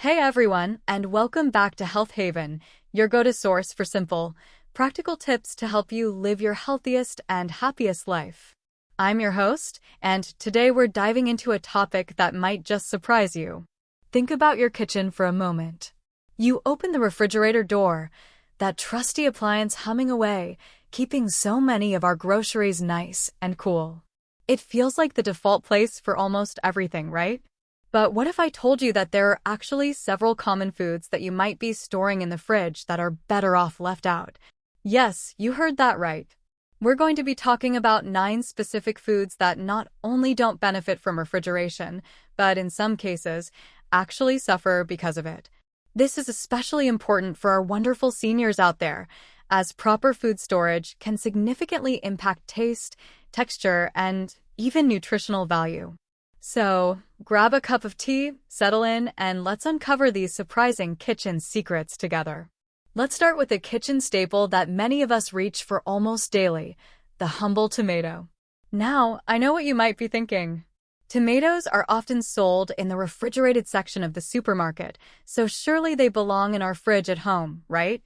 Hey everyone, and welcome back to Health Haven, your go-to source for simple, practical tips to help you live your healthiest and happiest life. I'm your host, and today we're diving into a topic that might just surprise you. Think about your kitchen for a moment. You open the refrigerator door, that trusty appliance humming away, keeping so many of our groceries nice and cool. It feels like the default place for almost everything, right? But what if I told you that there are actually several common foods that you might be storing in the fridge that are better off left out? Yes, you heard that right. We're going to be talking about 9 specific foods that not only don't benefit from refrigeration, but in some cases, actually suffer because of it. This is especially important for our wonderful seniors out there, as proper food storage can significantly impact taste, texture, and even nutritional value. So, grab a cup of tea, settle in, and let's uncover these surprising kitchen secrets together. Let's start with a kitchen staple that many of us reach for almost daily, the humble tomato. Now, I know what you might be thinking. Tomatoes are often sold in the refrigerated section of the supermarket, so surely they belong in our fridge at home, right?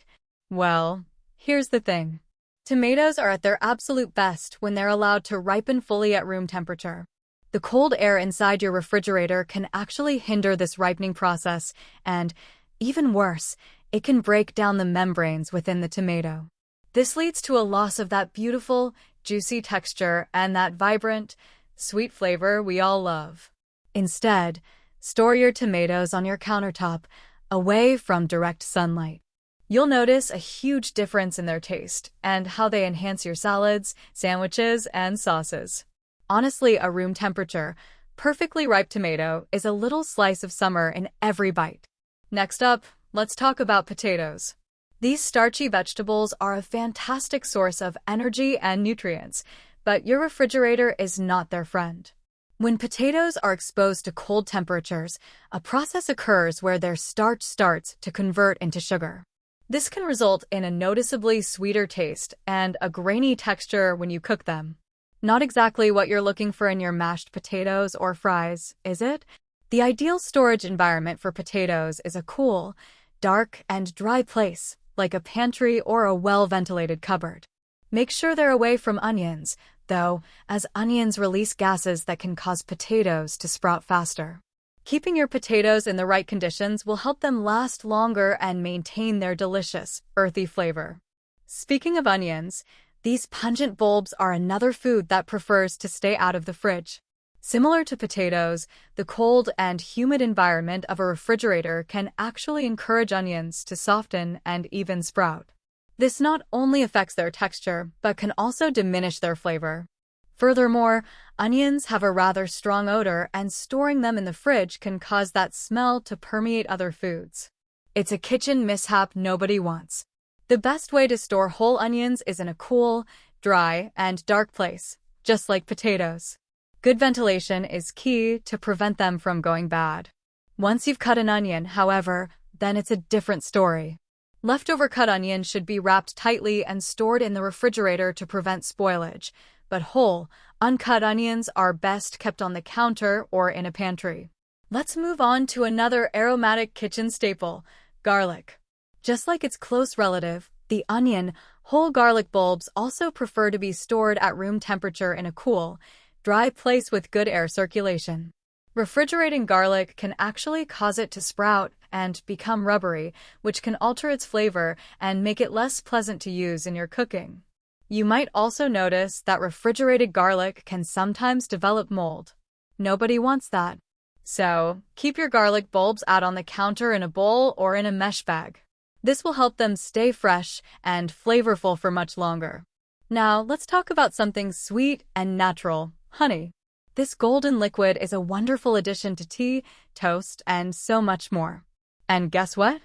Well, here's the thing. Tomatoes are at their absolute best when they're allowed to ripen fully at room temperature. The cold air inside your refrigerator can actually hinder this ripening process, and, even worse, it can break down the membranes within the tomato. This leads to a loss of that beautiful, juicy texture and that vibrant, sweet flavor we all love. Instead, store your tomatoes on your countertop, away from direct sunlight. You'll notice a huge difference in their taste and how they enhance your salads, sandwiches, and sauces. Honestly, a room temperature, perfectly ripe tomato is a little slice of summer in every bite. Next up, let's talk about potatoes. These starchy vegetables are a fantastic source of energy and nutrients, but your refrigerator is not their friend. When potatoes are exposed to cold temperatures, a process occurs where their starch starts to convert into sugar. This can result in a noticeably sweeter taste and a grainy texture when you cook them. Not exactly what you're looking for in your mashed potatoes or fries, is it? The ideal storage environment for potatoes is a cool, dark, and dry place, like a pantry or a well-ventilated cupboard. Make sure they're away from onions, though, as onions release gases that can cause potatoes to sprout faster. Keeping your potatoes in the right conditions will help them last longer and maintain their delicious, earthy flavor. Speaking of onions, these pungent bulbs are another food that prefers to stay out of the fridge. Similar to potatoes, the cold and humid environment of a refrigerator can actually encourage onions to soften and even sprout. This not only affects their texture, but can also diminish their flavor. Furthermore, onions have a rather strong odor, and storing them in the fridge can cause that smell to permeate other foods. It's a kitchen mishap nobody wants. The best way to store whole onions is in a cool, dry, and dark place, just like potatoes. Good ventilation is key to prevent them from going bad. Once you've cut an onion, however, then it's a different story. Leftover cut onions should be wrapped tightly and stored in the refrigerator to prevent spoilage, but whole, uncut onions are best kept on the counter or in a pantry. Let's move on to another aromatic kitchen staple, garlic. Just like its close relative, the onion, whole garlic bulbs also prefer to be stored at room temperature in a cool, dry place with good air circulation. Refrigerating garlic can actually cause it to sprout and become rubbery, which can alter its flavor and make it less pleasant to use in your cooking. You might also notice that refrigerated garlic can sometimes develop mold. Nobody wants that. So, keep your garlic bulbs out on the counter in a bowl or in a mesh bag. This will help them stay fresh and flavorful for much longer. Now, let's talk about something sweet and natural, honey. This golden liquid is a wonderful addition to tea, toast, and so much more. And guess what?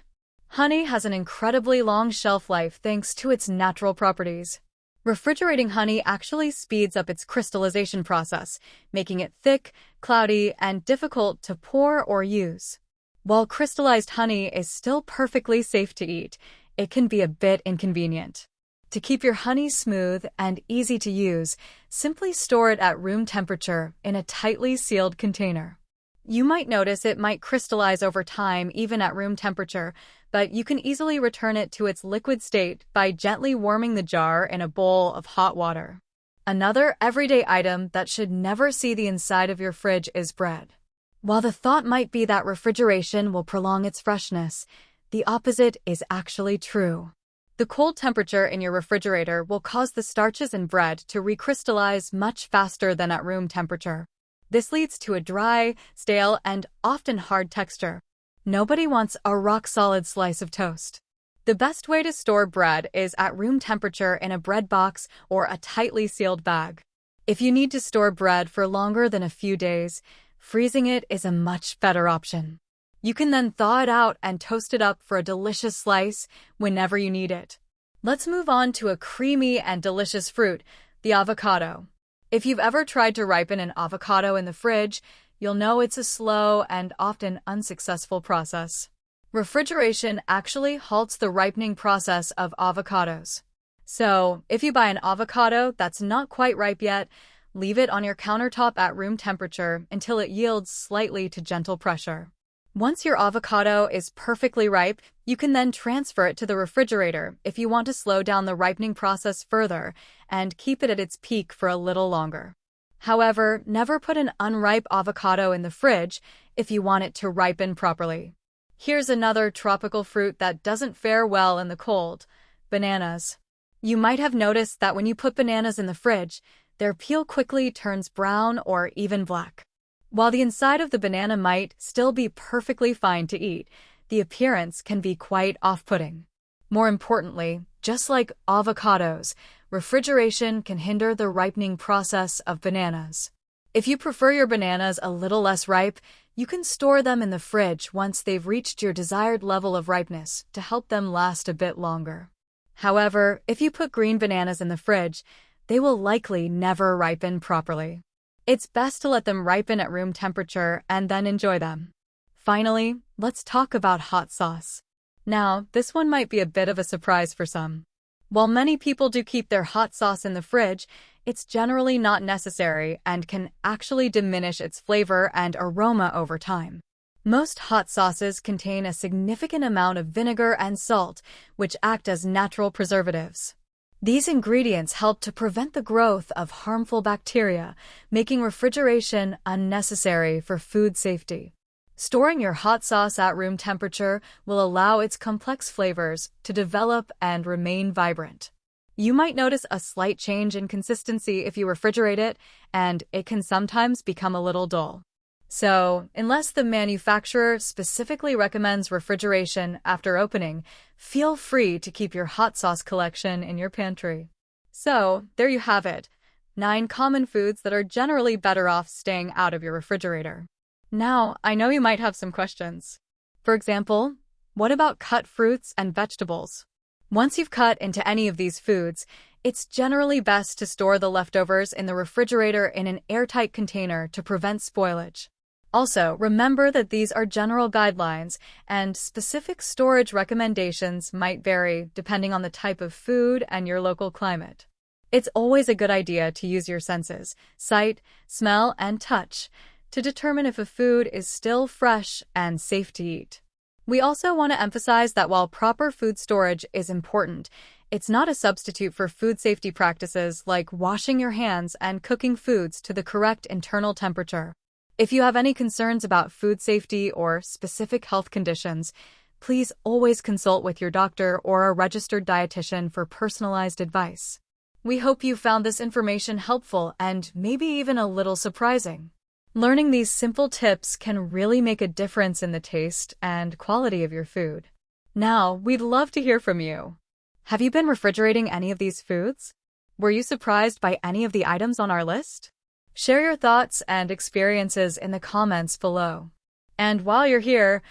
Honey has an incredibly long shelf life thanks to its natural properties. Refrigerating honey actually speeds up its crystallization process, making it thick, cloudy, and difficult to pour or use. While crystallized honey is still perfectly safe to eat, it can be a bit inconvenient. To keep your honey smooth and easy to use, simply store it at room temperature in a tightly sealed container. You might notice it might crystallize over time even at room temperature, but you can easily return it to its liquid state by gently warming the jar in a bowl of hot water. Another everyday item that should never see the inside of your fridge is bread. While the thought might be that refrigeration will prolong its freshness, the opposite is actually true. The cold temperature in your refrigerator will cause the starches in bread to recrystallize much faster than at room temperature. This leads to a dry, stale, and often hard texture. Nobody wants a rock-solid slice of toast. The best way to store bread is at room temperature in a bread box or a tightly sealed bag. If you need to store bread for longer than a few days, freezing it is a much better option. You can then thaw it out and toast it up for a delicious slice whenever you need it. Let's move on to a creamy and delicious fruit, the avocado. If you've ever tried to ripen an avocado in the fridge, you'll know it's a slow and often unsuccessful process. Refrigeration actually halts the ripening process of avocados. So, if you buy an avocado that's not quite ripe yet, leave it on your countertop at room temperature until it yields slightly to gentle pressure. Once your avocado is perfectly ripe, you can then transfer it to the refrigerator if you want to slow down the ripening process further and keep it at its peak for a little longer. However, never put an unripe avocado in the fridge if you want it to ripen properly. Here's another tropical fruit that doesn't fare well in the cold: bananas. You might have noticed that when you put bananas in the fridge, their peel quickly turns brown or even black. While the inside of the banana might still be perfectly fine to eat, the appearance can be quite off-putting. More importantly, just like avocados, refrigeration can hinder the ripening process of bananas. If you prefer your bananas a little less ripe, you can store them in the fridge once they've reached your desired level of ripeness to help them last a bit longer. However, if you put green bananas in the fridge, they will likely never ripen properly. It's best to let them ripen at room temperature and then enjoy them. Finally, let's talk about hot sauce. Now, this one might be a bit of a surprise for some. While many people do keep their hot sauce in the fridge, it's generally not necessary and can actually diminish its flavor and aroma over time. Most hot sauces contain a significant amount of vinegar and salt, which act as natural preservatives. These ingredients help to prevent the growth of harmful bacteria, making refrigeration unnecessary for food safety. Storing your hot sauce at room temperature will allow its complex flavors to develop and remain vibrant. You might notice a slight change in consistency if you refrigerate it, and it can sometimes become a little dull. So, unless the manufacturer specifically recommends refrigeration after opening, feel free to keep your hot sauce collection in your pantry. So, there you have it, 9 common foods that are generally better off staying out of your refrigerator. Now, I know you might have some questions. For example, what about cut fruits and vegetables? Once you've cut into any of these foods, it's generally best to store the leftovers in the refrigerator in an airtight container to prevent spoilage. Also, remember that these are general guidelines, and specific storage recommendations might vary depending on the type of food and your local climate. It's always a good idea to use your senses, sight, smell, and touch, to determine if a food is still fresh and safe to eat. We also want to emphasize that while proper food storage is important, it's not a substitute for food safety practices like washing your hands and cooking foods to the correct internal temperature. If you have any concerns about food safety or specific health conditions, please always consult with your doctor or a registered dietitian for personalized advice. We hope you found this information helpful and maybe even a little surprising. Learning these simple tips can really make a difference in the taste and quality of your food. Now, we'd love to hear from you. Have you been refrigerating any of these foods? Were you surprised by any of the items on our list? Share your thoughts and experiences in the comments below. And while you're here,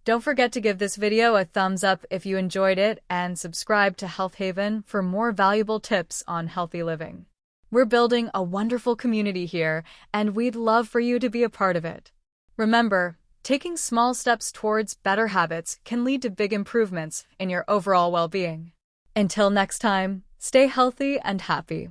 don't forget to give this video a thumbs up if you enjoyed it and subscribe to Health Haven for more valuable tips on healthy living. We're building a wonderful community here, and we'd love for you to be a part of it. Remember, taking small steps towards better habits can lead to big improvements in your overall well-being. Until next time, stay healthy and happy.